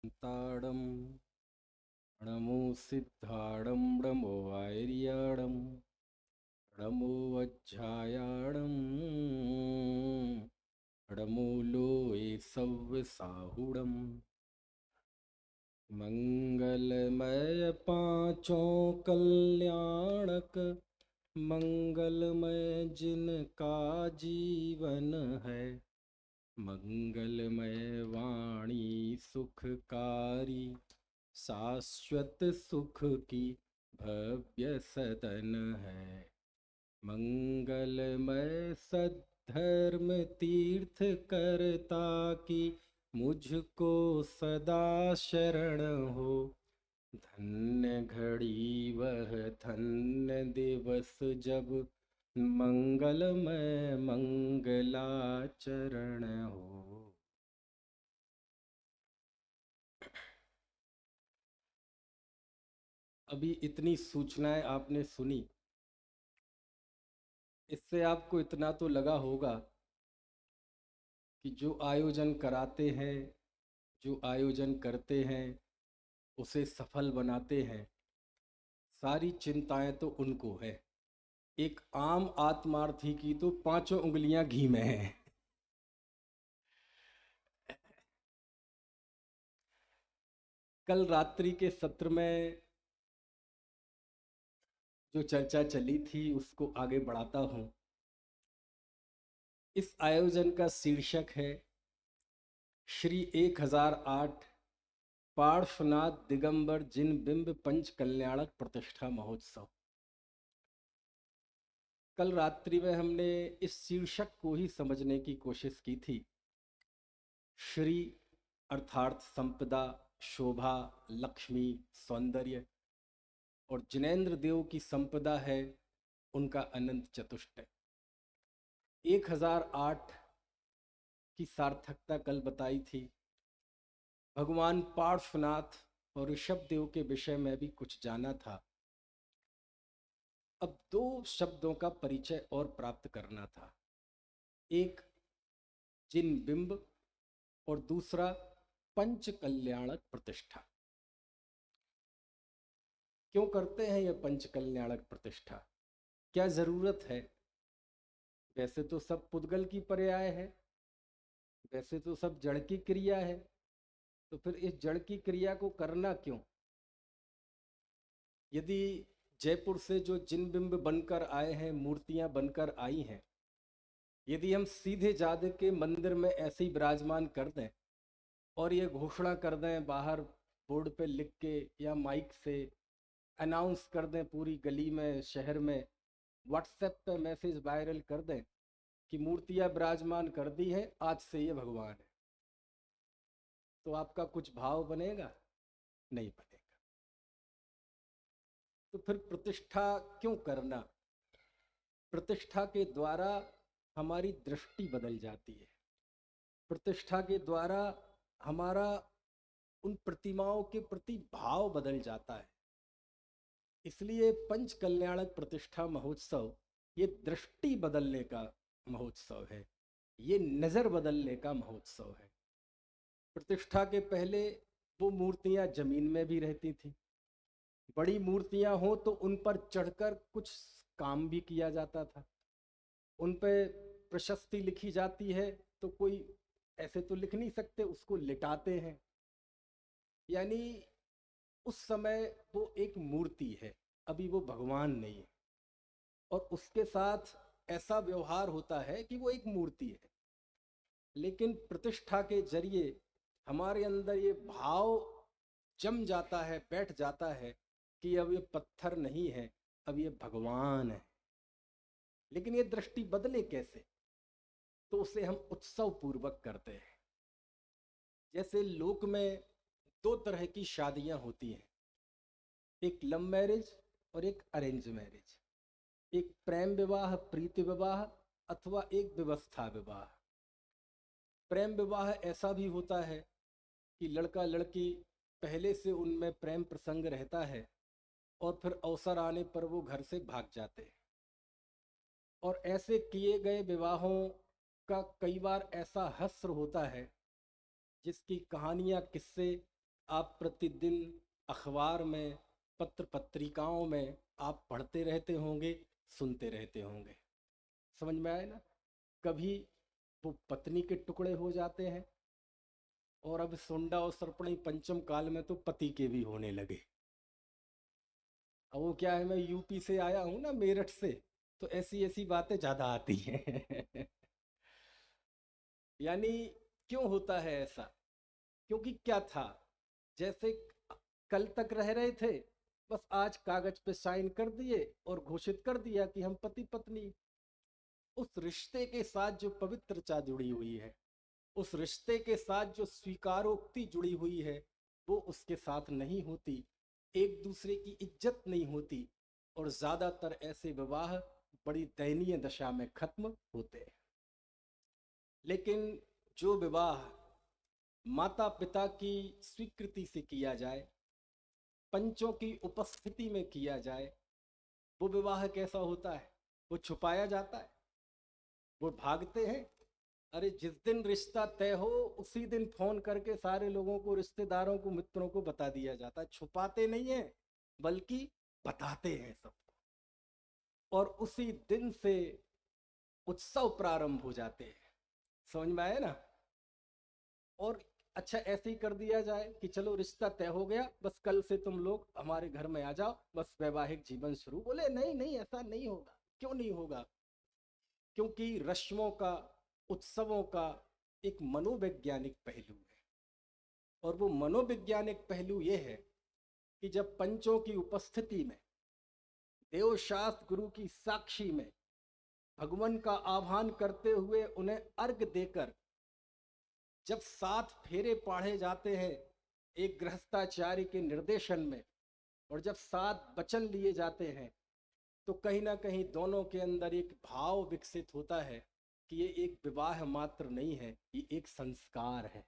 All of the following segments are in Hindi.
ताड़म णमो सिद्धाड़म णमो वायर्याड़म णमो वज्झायाड़म णमो लोए सव्यसाहुड़म। मंगलमय पांचों कल्याणक, मंगलमय जिनका जीवन है। मंगलमय वाणी सुखकारी, शाश्वत सुख की भव्य सदन है। मंगलमय सद्धर्म तीर्थ करता की, मुझको सदा शरण हो। धन्य घड़ी वह धन्य दिवस, जब मंगलमय मंगलाचरण हो। अभी इतनी सूचनाएं आपने सुनी, इससे आपको इतना तो लगा होगा कि जो आयोजन कराते हैं, जो आयोजन करते हैं, उसे सफल बनाते हैं, सारी चिंताएं तो उनको है। एक आम आत्मार्थी की तो पांचों उंगलियां घी में हैं। कल रात्रि के सत्र में जो चर्चा चली थी उसको आगे बढ़ाता हूं। इस आयोजन का शीर्षक है श्री 1008 पार्श्वनाथ दिगंबर जिन बिंब पंच कल्याणक प्रतिष्ठा महोत्सव। कल रात्रि में हमने इस शीर्षक को ही समझने की कोशिश की थी। श्री अर्थात संपदा, शोभा, लक्ष्मी, सौंदर्य, और जिनेन्द्र देव की संपदा है उनका अनंत चतुष्टय। 1008 की सार्थकता कल बताई थी। भगवान पार्श्वनाथ और ऋषभ देव के विषय में भी कुछ जाना था। अब दो शब्दों का परिचय और प्राप्त करना था, एक जिन बिंब और दूसरा पंच कल्याणक प्रतिष्ठा। क्यों करते हैं यह पंच कल्याणक प्रतिष्ठा, क्या जरूरत है? वैसे तो सब पुद्गल की पर्याय है, वैसे तो सब जड़ की क्रिया है, तो फिर इस जड़ की क्रिया को करना क्यों? यदि जयपुर से जो जिन बिंब बनकर आए हैं, मूर्तियां बनकर आई हैं, यदि हम सीधे जाके के मंदिर में ऐसे ही विराजमान कर दें और ये घोषणा कर दें बाहर बोर्ड पे लिख के या माइक से अनाउंस कर दें पूरी गली में, शहर में, व्हाट्सएप पे मैसेज वायरल कर दें कि मूर्तियां विराजमान कर दी है, आज से ये भगवान है, तो आपका कुछ भाव बनेगा? नहीं बनेगा। तो फिर प्रतिष्ठा क्यों करना? प्रतिष्ठा के द्वारा हमारी दृष्टि बदल जाती है। प्रतिष्ठा के द्वारा हमारा उन प्रतिमाओं के प्रति भाव बदल जाता है। इसलिए पंच कल्याणक प्रतिष्ठा महोत्सव ये दृष्टि बदलने का महोत्सव है, ये नजर बदलने का महोत्सव है। प्रतिष्ठा के पहले वो मूर्तियां जमीन में भी रहती थी। बड़ी मूर्तियां हो तो उन पर चढ़कर कुछ काम भी किया जाता था। उन पे प्रशस्ति लिखी जाती है तो कोई ऐसे तो लिख नहीं सकते, उसको लिटाते हैं। यानी उस समय वो एक मूर्ति है, अभी वो भगवान नहीं है, और उसके साथ ऐसा व्यवहार होता है कि वो एक मूर्ति है। लेकिन प्रतिष्ठा के जरिए हमारे अंदर ये भाव जम जाता है, बैठ जाता है कि अब ये पत्थर नहीं है, अब ये भगवान है। लेकिन ये दृष्टि बदले कैसे? तो उसे हम उत्सव पूर्वक करते हैं। जैसे लोक में दो तरह की शादियां होती हैं, एक लव मैरिज और एक अरेंज मैरिज, एक प्रेम विवाह, प्रीति विवाह, अथवा एक व्यवस्था विवाह। प्रेम विवाह ऐसा भी होता है कि लड़का लड़की पहले से उनमें प्रेम प्रसंग रहता है और फिर अवसर आने पर वो घर से भाग जाते हैं। और ऐसे किए गए विवाहों का कई बार ऐसा हस्र होता है जिसकी कहानियां, किस्से आप प्रतिदिन अखबार में, पत्र पत्रिकाओं में आप पढ़ते रहते होंगे, सुनते रहते होंगे। समझ में आए ना? कभी वो पत्नी के टुकड़े हो जाते हैं, और अब सुंडा और सरपणी पंचम काल में तो पति के भी होने लगे। अब वो क्या है, मैं यूपी से आया हूं ना, मेरठ से, तो ऐसी ऐसी बातें ज्यादा आती हैं। यानी क्यों होता है ऐसा? क्योंकि क्या था, जैसे कल तक रह रहे थे, बस आज कागज पे साइन कर दिए और घोषित कर दिया कि हम पति पत्नी। उस रिश्ते के साथ जो पवित्रता जुड़ी हुई है, उस रिश्ते के साथ जो स्वीकारोक्ति जुड़ी हुई है, वो उसके साथ नहीं होती। एक दूसरे की इज्जत नहीं होती, और ज्यादातर ऐसे विवाह बड़ी दयनीय दशा में खत्म होते हैं। लेकिन जो विवाह माता पिता की स्वीकृति से किया जाए, पंचों की उपस्थिति में किया जाए, वो विवाह कैसा होता है? वो छुपाया जाता है, वो भागते हैं। अरे जिस दिन रिश्ता तय हो उसी दिन फोन करके सारे लोगों को, रिश्तेदारों को, मित्रों को बता दिया जाता है। छुपाते नहीं है, बल्कि बताते हैं सबको, और उसी दिन से उत्सव प्रारंभ हो जाते हैं। समझ में आया ना? और अच्छा, ऐसे ही कर दिया जाए कि चलो रिश्ता तय हो गया, बस कल से तुम लोग हमारे घर में आ जाओ, बस वैवाहिक जीवन शुरू। बोले नहीं नहीं, ऐसा नहीं होगा। क्यों नहीं होगा? क्योंकि रस्मों का, उत्सवों का एक मनोवैज्ञानिक पहलू है। और वो मनोवैज्ञानिक पहलू ये है कि जब पंचों की उपस्थिति में, देवशास्त्र गुरु की साक्षी में, भगवान का आह्वान करते हुए उन्हें अर्घ देकर जब 7 फेरे पढ़े जाते हैं एक गृहस्थाचार्य के निर्देशन में, और जब 7 वचन लिए जाते हैं, तो कहीं ना कहीं दोनों के अंदर एक भाव विकसित होता है कि ये एक विवाह मात्र नहीं है, ये एक संस्कार है।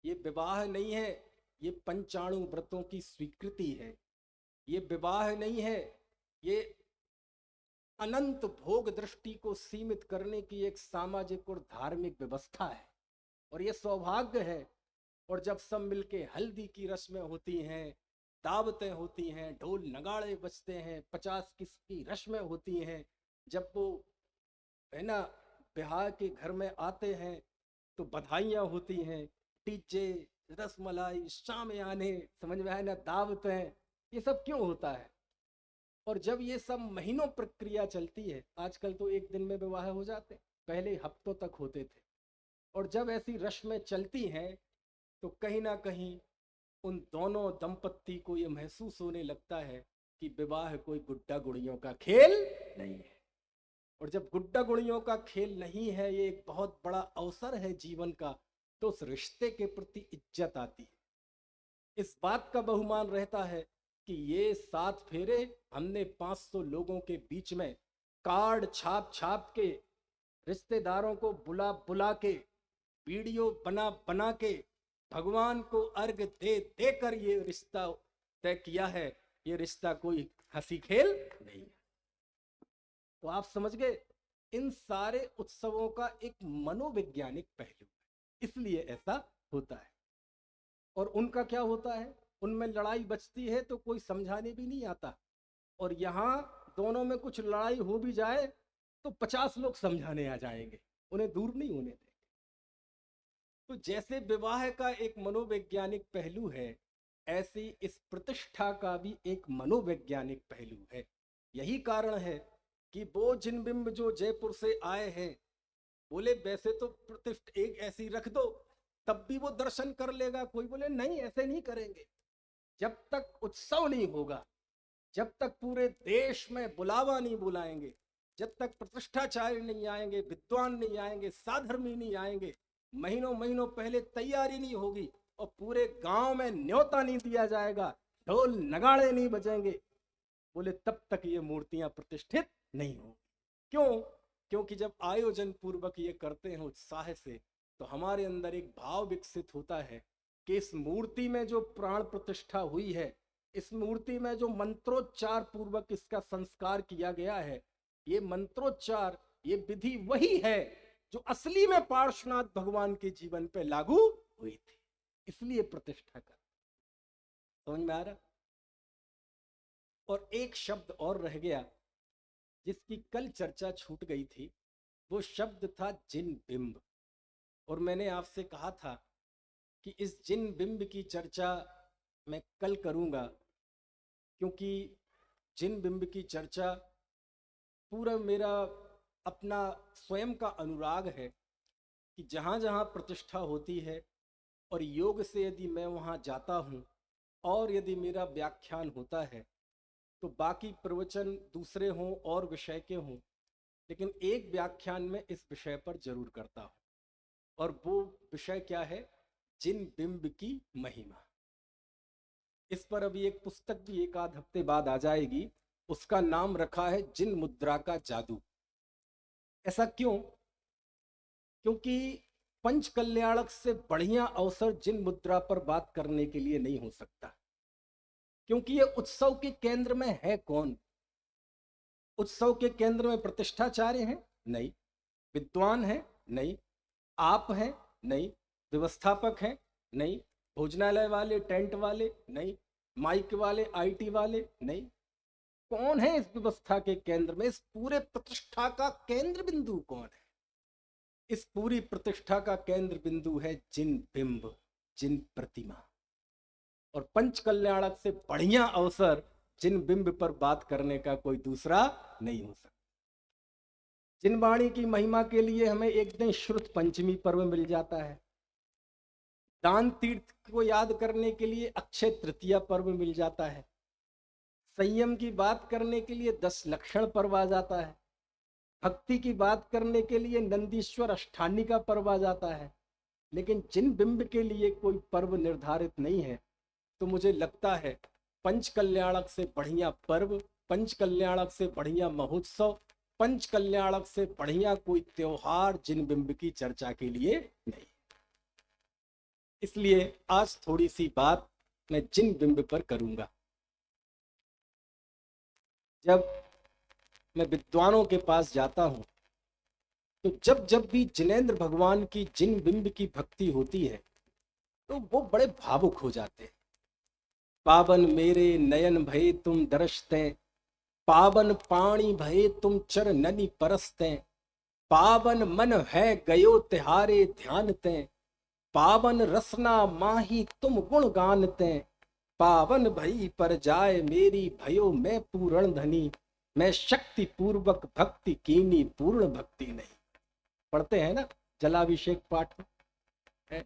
ये विवाह नहीं है, ये पंचाणु व्रतों की स्वीकृति है। ये विवाह नहीं है, ये अनंत भोग दृष्टि को सीमित करने की एक सामाजिक और धार्मिक व्यवस्था है। और ये सौभाग्य है। और जब सब मिलके हल्दी की रस्में होती हैं, दावतें होती हैं, ढोल नगाड़े बजते हैं, 50 किस्म की रस्में होती हैं, जब वो है ना ब्याह के घर में आते हैं तो बधाइयाँ होती हैं, टीचे, रसमलाई, शामियाने, समझ में आए ना, दावतें, ये सब क्यों होता है? और जब ये सब महीनों प्रक्रिया चलती है, आजकल तो एक दिन में विवाह हो जाते, पहले हफ्तों तक होते थे। और जब ऐसी रस्में चलती हैं तो कहीं ना कहीं उन दोनों दंपत्ति को ये महसूस होने लगता है कि विवाह कोई गुड्डा गुड़ियों का खेल नहीं है। और जब गुड्डा गुड़ियों का खेल नहीं है, ये एक बहुत बड़ा अवसर है जीवन का, तो उस रिश्ते के प्रति इज्जत आती है। इस बात का बहुमान रहता है कि ये 7 फेरे हमने 500 लोगों के बीच में कार्ड छाप छाप के, रिश्तेदारों को बुला बुला के, वीडियो बना बना के, भगवान को अर्घ दे देकर ये रिश्ता तय किया है। ये रिश्ता कोई हंसी खेल नहीं है। तो आप समझ गए, इन सारे उत्सवों का एक मनोवैज्ञानिक पहलू है, इसलिए ऐसा होता है। और उनका क्या होता है, उनमें लड़ाई बचती है तो कोई समझाने भी नहीं आता, और यहाँ दोनों में कुछ लड़ाई हो भी जाए तो 50 लोग समझाने आ जाएंगे, उन्हें दूर नहीं होने देंगे। तो जैसे विवाह का एक मनोवैज्ञानिक पहलू है, ऐसी इस प्रतिष्ठा का भी एक मनोवैज्ञानिक पहलू है। यही कारण है कि वो जिन बिंब जो जयपुर से आए हैं, बोले वैसे तो प्रतिष्ठा एक ऐसी रख दो, तब भी वो दर्शन कर लेगा। कोई बोले नहीं, ऐसे नहीं करेंगे। जब तक उत्सव नहीं होगा, जब तक पूरे देश में बुलावा नहीं बुलाएंगे, जब तक प्रतिष्ठाचार्य नहीं आएंगे, विद्वान नहीं आएंगे, साधर्मी नहीं आएंगे, महीनों महीनों पहले तैयारी नहीं होगी, और पूरे गांव में न्योता नहीं दिया जाएगा, ढोल नगाड़े नहीं बजेंगे, बोले तब तक ये मूर्तियां प्रतिष्ठित नहीं होंगी। क्यों? क्योंकि जब आयोजन पूर्वक ये करते हैं उत्साह से, तो हमारे अंदर एक भाव विकसित होता है कि इस मूर्ति में जो प्राण प्रतिष्ठा हुई है, इस मूर्ति में जो मंत्रोच्चार पूर्वक इसका संस्कार किया गया है, ये मंत्रोच्चार, ये विधि वही है जो असली में पार्श्वनाथ भगवान के जीवन पे लागू हुई थी, इसलिए प्रतिष्ठा कर। समझ में आ रहा? और एक शब्द और रह गया जिसकी कल चर्चा छूट गई थी, वो शब्द था जिन बिंब। और मैंने आपसे कहा था कि इस जिन बिंब की चर्चा मैं कल करूंगा, क्योंकि जिन बिंब की चर्चा पूरा मेरा अपना स्वयं का अनुराग है कि जहाँ जहाँ प्रतिष्ठा होती है और योग से यदि मैं वहाँ जाता हूँ और यदि मेरा व्याख्यान होता है, तो बाकी प्रवचन दूसरे हों और विषय के हों, लेकिन एक व्याख्यान में इस विषय पर जरूर करता हूँ। और वो विषय क्या है? जिन बिंब की महिमा। इस पर अभी एक पुस्तक भी एक आध हफ्ते बाद आ जाएगी, उसका नाम रखा है जिन मुद्रा का जादू। ऐसा क्यों? क्योंकि पंच कल्याणक से बढ़िया अवसर जिन मुद्रा पर बात करने के लिए नहीं हो सकता। क्योंकि ये उत्सव के केंद्र में है कौन? उत्सव के केंद्र में प्रतिष्ठाचार्य हैं? नहीं। विद्वान हैं? नहीं। आप हैं? नहीं। व्यवस्थापक हैं? नहीं। भोजनालय वाले, टेंट वाले? नहीं। माइक वाले, आईटी वाले? नहीं। कौन है इस व्यवस्था के केंद्र में? इस पूरे प्रतिष्ठा का केंद्र बिंदु कौन है? इस पूरी प्रतिष्ठा का केंद्र बिंदु है जिन बिंब, जिन प्रतिमा। और पंच कल्याणक से बढ़िया अवसर जिन बिंब पर बात करने का कोई दूसरा नहीं हो सकता। जिन वाणी की महिमा के लिए हमें एक दिन श्रुत पंचमी पर्व मिल जाता है। दान तीर्थ को याद करने के लिए अक्षय तृतीया पर्व मिल जाता है। संयम की बात करने के लिए 10 लक्षण पर्व आ जाता है। भक्ति की बात करने के लिए नंदीश्वर अष्टानी का पर्व आ जाता है। लेकिन जिन बिंब के लिए कोई पर्व निर्धारित नहीं है, तो मुझे लगता है पंच कल्याणक से बढ़िया पर्व, पंच कल्याणक से बढ़िया महोत्सव, पंच कल्याणक से बढ़िया कोई त्योहार जिन बिंब की चर्चा के लिए नहीं। इसलिए आज थोड़ी सी बात मैं जिन बिंब पर करूंगा। जब मैं विद्वानों के पास जाता हूं, तो जब जब भी जिनेंद्र भगवान की जिन बिंब की भक्ति होती है, तो वो बड़े भावुक हो जाते हैं। पावन मेरे नयन भये तुम दर्शते, पावन पाणी भये तुम चरणनि परसते, पावन मन है गयो तिहारे ध्यानते, पावन रसना माही तुम गुण गानते, पावन भई पर जाए मेरी भयो मैं पूर्ण धनी, मैं शक्ति पूर्वक भक्ति कीनी पूर्ण भक्ति नहीं। पढ़ते हैं ना जलाभिषेक पाठ में।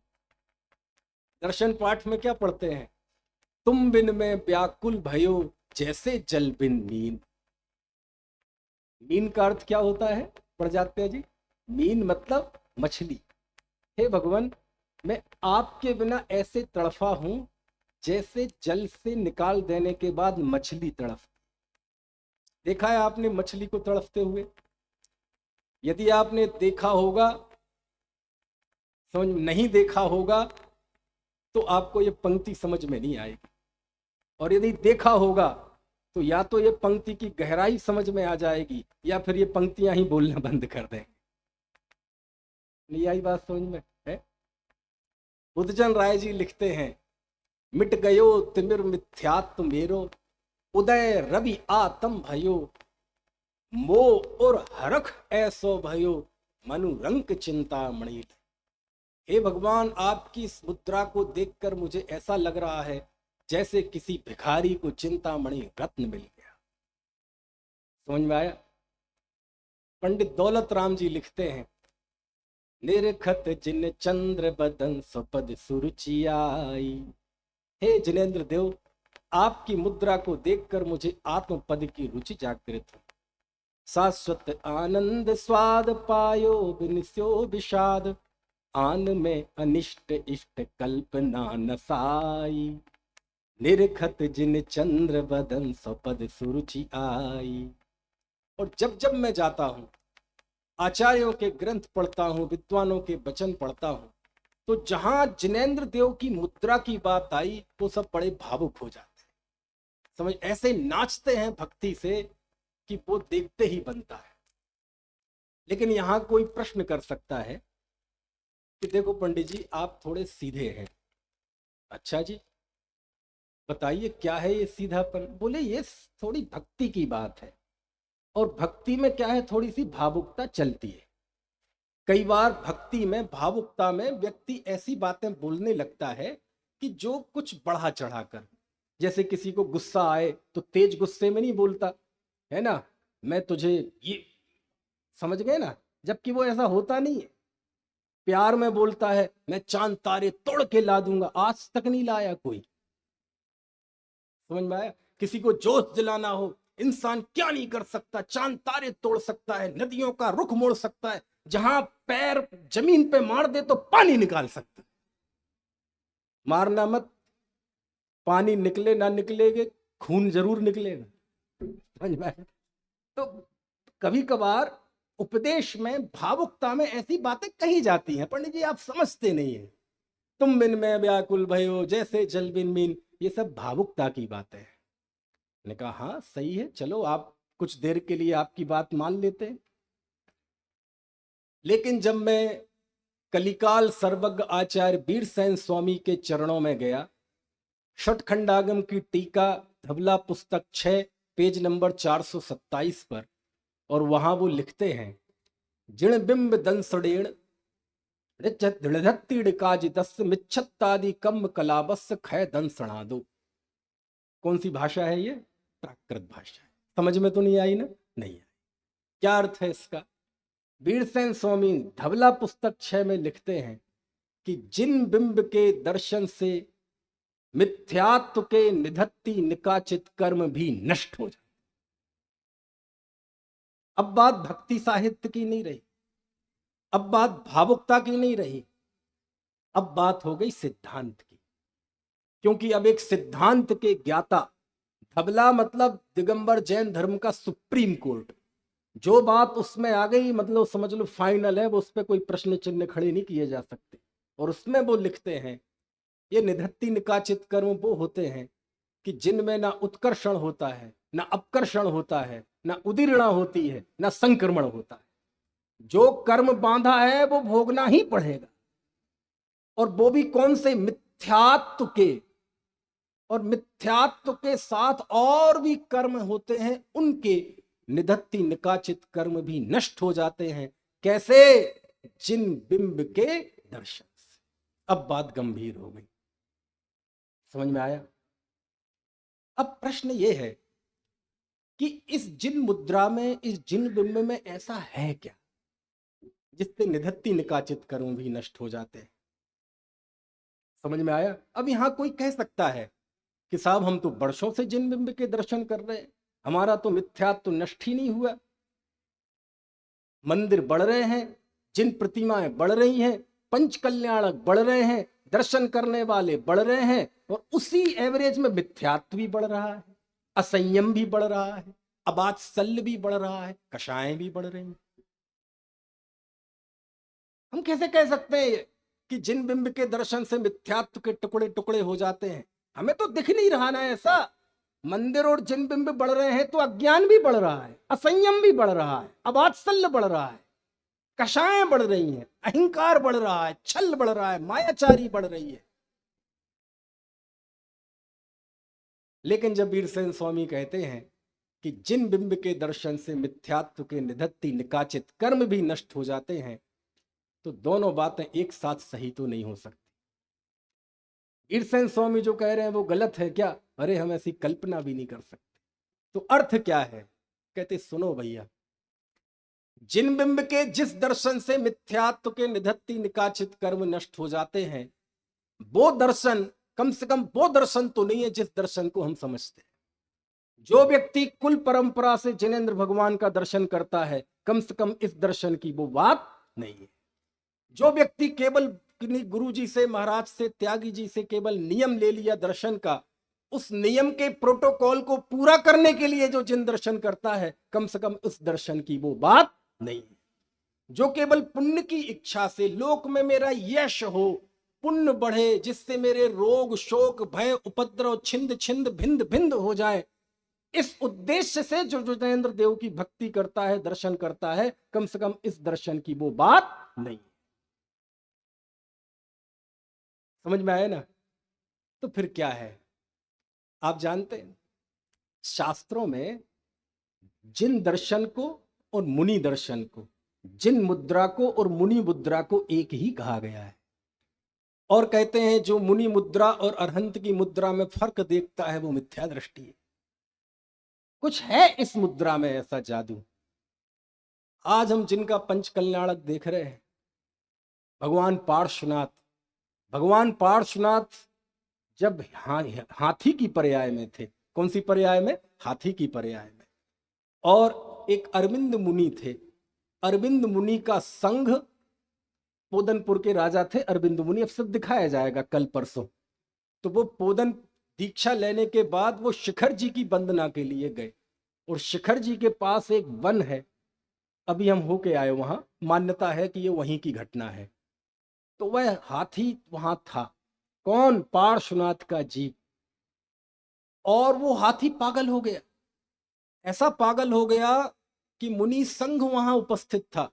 दर्शन पाठ में क्या पढ़ते हैं? तुम बिन में व्याकुल भयो जैसे जल बिन मीन। मीन का अर्थ क्या होता है? पढ़ जाते हैं जी। मीन मतलब मछली। हे भगवान, मैं आपके बिना ऐसे तड़फा हूं जैसे जल से निकाल देने के बाद मछली तड़फ। देखा है आपने मछली को तड़फते हुए? यदि आपने देखा होगा, समझ नहीं देखा होगा, तो आपको ये पंक्ति समझ में नहीं आएगी। और यदि देखा होगा तो या तो ये पंक्ति की गहराई समझ में आ जाएगी, या फिर ये पंक्तियां ही बोलना बंद कर देंगे। नहीं आई बात समझ में? है बुद्धजन राय जी लिखते हैं, मिट गयो तिमिर मिथ्यात्व मेरो, उदय रवि आतम भयो, मोह और हरख ऐसो भयो, मनुरंक चिंता मणि। हे भगवान, आपकी इस मुद्रा को देखकर मुझे ऐसा लग रहा है जैसे किसी भिखारी को चिंतामणि रत्न मिल गया। समझ में आया? पंडित दौलत राम जी लिखते हैं, निरखत जिन चंद्र बदन स्वपद सुरुचि आई। हे जिनेंद्र देव, आपकी मुद्रा को देखकर मुझे आत्मपद की रुचि जागृत हो। शाश्वत आनंद स्वाद पायो बिनस्यो विषाद, आन में अनिष्ट इष्ट कल्पना नसाई। निरखत जिन चंद्र बदन स्वपद सुरुचि आई। और जब जब मैं जाता हूं, आचार्यों के ग्रंथ पढ़ता हूं, विद्वानों के वचन पढ़ता हूं, तो जहां जिनेंद्र देव की मुद्रा की बात आई, वो सब बड़े भावुक हो जाते हैं। समझ, ऐसे नाचते हैं भक्ति से कि वो देखते ही बनता है। लेकिन यहां कोई प्रश्न कर सकता है कि देखो पंडित जी, आप थोड़े सीधे हैं। अच्छा जी, बताइए क्या है ये सीधापन? बोले ये थोड़ी भक्ति की बात है, और भक्ति में क्या है, थोड़ी सी भावुकता चलती है। कई बार भक्ति में, भावुकता में व्यक्ति ऐसी बातें बोलने लगता है कि जो कुछ बढ़ा चढ़ा कर, जैसे किसी को गुस्सा आए तो तेज गुस्से में नहीं बोलता है ना, मैं तुझे ये, समझ गए ना, जबकि वो ऐसा होता नहीं है। प्यार में बोलता है मैं चांद तारे तोड़ के ला दूंगा, आज तक नहीं लाया कोई। समझ में आया? किसी को जोश दिलाना हो, इंसान क्या नहीं कर सकता, चांद तारे तोड़ सकता है, नदियों का रुख मोड़ सकता है, जहां पैर जमीन पे मार दे तो पानी निकाल सकता है। मारना मत, पानी निकले ना निकलेगे, खून जरूर निकलेगा। समझ में आया? तो कभी कभार उपदेश में, भावुकता में ऐसी बातें कही जाती हैं, पंडित जी आप समझते नहीं है, तुम बिन मैं व्याकुल भयो जैसे जल बिन मीन, ये सब भावुकता की बातें हैं। मैंने कहा हाँ सही है, चलो आप कुछ देर के लिए आपकी बात मान लेते हैं। लेकिन जब मैं कलिकाल सर्वज्ञ आचार्य वीरसेन स्वामी के चरणों में गया, षटखंडागम की टीका धवला पुस्तक 6 पेज नंबर 427 पर, और वहां वो लिखते हैं जिण बिंब दंसड़ेण मिच्छत्तादि कम कलाबस खय दंसणा दो। कौन सी भाषा है ये? प्राकृत भाषा है। समझ में तो नहीं आई ना? नहीं आई। क्या अर्थ है इसका? वीरसेन स्वामी धवला पुस्तक 6 में लिखते हैं कि जिन बिंब के दर्शन से मिथ्यात्व के निधत्ती निकाचित कर्म भी नष्ट हो जाए। अब बात भक्ति साहित्य की नहीं रही, अब बात भावुकता की नहीं रही, अब बात हो गई सिद्धांत की। क्योंकि अब एक सिद्धांत के ज्ञाता, धबला मतलब दिगंबर जैन धर्म का सुप्रीम कोर्ट, जो बात उसमें आ गई मतलब समझ लो फाइनल है, वो उस पर कोई प्रश्न चिन्ह खड़े नहीं किए जा सकते। और उसमें वो लिखते हैं ये निधत्ती निकाचित कर्म वो होते हैं कि जिनमें ना उत्कर्षण होता है, ना अपकर्षण होता है, ना उदीर्णा होती है, ना संक्रमण होता है। जो कर्म बांधा है वो भोगना ही पड़ेगा, और वो भी कौन से? मिथ्यात्व के। और मिथ्यात्व के साथ और भी कर्म होते हैं, उनके निधत्ती निकाचित कर्म भी नष्ट हो जाते हैं। कैसे? जिन बिंब के दर्शन से। अब बात गंभीर हो गई, समझ में आया? अब प्रश्न ये है कि इस जिन मुद्रा में, इस जिन बिंब में ऐसा है क्या जिससे निधत्ती निकाचित कर्म भी नष्ट हो जाते हैं? समझ में आया? अब यहां कोई कह सकता है कि साहब हम तो वर्षों से जिन बिंब के दर्शन कर रहे हैं, हमारा तो मिथ्यात्व तो नष्ट ही नहीं हुआ। मंदिर बढ़ रहे हैं, जिन प्रतिमाएं बढ़ रही हैं, पंच कल्याणक बढ़ रहे हैं, दर्शन करने वाले बढ़ रहे हैं, और उसी एवरेज में मिथ्यात्व भी बढ़ रहा है, असंयम भी बढ़ रहा है, अबात्सल्य भी बढ़ रहा है, कषाएं भी बढ़ रही हैं। हम कैसे कह सकते हैं कि जिन बिंब के दर्शन से मिथ्यात्व के टुकड़े टुकड़े हो जाते हैं? हमें तो दिख नहीं रहा ना ऐसा। मंदिर और जिन बिंब बढ़ रहे हैं तो अज्ञान भी बढ़ रहा है, असंयम भी बढ़ रहा है, अबात्सल्य बढ़ रहा है, कषाएं बढ़ रही हैं, अहंकार बढ़ रहा है, छल बढ़ रहा है, मायाचारी बढ़ रही है। लेकिन जब वीरसेन स्वामी कहते हैं कि जिन बिंब के दर्शन से मिथ्यात्व के निधत्ती निकाचित कर्म भी नष्ट हो जाते हैं, तो दोनों बातें एक साथ सही तो नहीं हो सकती। वीरसेन स्वामी जो कह रहे हैं वो गलत है क्या? अरे हम ऐसी कल्पना भी नहीं कर सकते। तो अर्थ क्या है? कहते सुनो भैया, जिन बिंब के जिस दर्शन से मिथ्यात्व के निधत्ती निकाचित कर्म नष्ट हो जाते हैं, वो दर्शन, कम से कम वो दर्शन तो नहीं है जिस दर्शन को हम समझते हैं। जो व्यक्ति कुल परंपरा से जिनेंद्र भगवान का दर्शन करता है, कम से कम इस दर्शन की वो बात नहीं है। जो व्यक्ति केवल गुरु जी से, महाराज से, त्यागी जी से केवल नियम ले लिया दर्शन का, उस नियम के प्रोटोकॉल को पूरा करने के लिए जो जिन दर्शन करता है, कम से कम उस दर्शन की वो बात नहीं है। जो केवल पुण्य की इच्छा से, लोक में मेरा यश हो, पुण्य बढ़े, जिससे मेरे रोग शोक भय उपद्रव छिंद छिंद भिंद भिंद हो जाए, इस उद्देश्य से जो जितेंद्र देव की भक्ति करता है, दर्शन करता है, कम से कम इस दर्शन की वो बात नहीं। समझ में आया ना? तो फिर क्या है? आप जानते हैं शास्त्रों में जिन दर्शन को और मुनि दर्शन को, जिन मुद्रा को और मुनि मुद्रा को एक ही कहा गया है। और कहते हैं जो मुनि मुद्रा और अरहंत की मुद्रा में फर्क देखता है वो मिथ्या दृष्टि है। कुछ है इस मुद्रा में ऐसा जादू। आज हम जिनका पंच कल्याणक देख रहे हैं, भगवान पार्श्वनाथ, भगवान पार्श्वनाथ जब हाथी की पर्याय में थे, कौन सी पर्याय में? हाथी की पर्याय में। और एक अरविंद मुनि थे, अरविंद मुनि का संघ, पोदनपुर के राजा थे अरविंद मुनि, अब सब दिखाया जाएगा कल परसों। तो वो पोदन दीक्षा लेने के बाद वो शिखर जी की वंदना के लिए गए, और शिखर जी के पास एक वन है, अभी हम होके आए वहां, मान्यता है कि ये वहीं की घटना है। तो वह हाथी वहां था, कौन? पार्श्वनाथ का जीव। और वो हाथी पागल हो गया, ऐसा पागल हो गया कि मुनि संघ वहां उपस्थित था।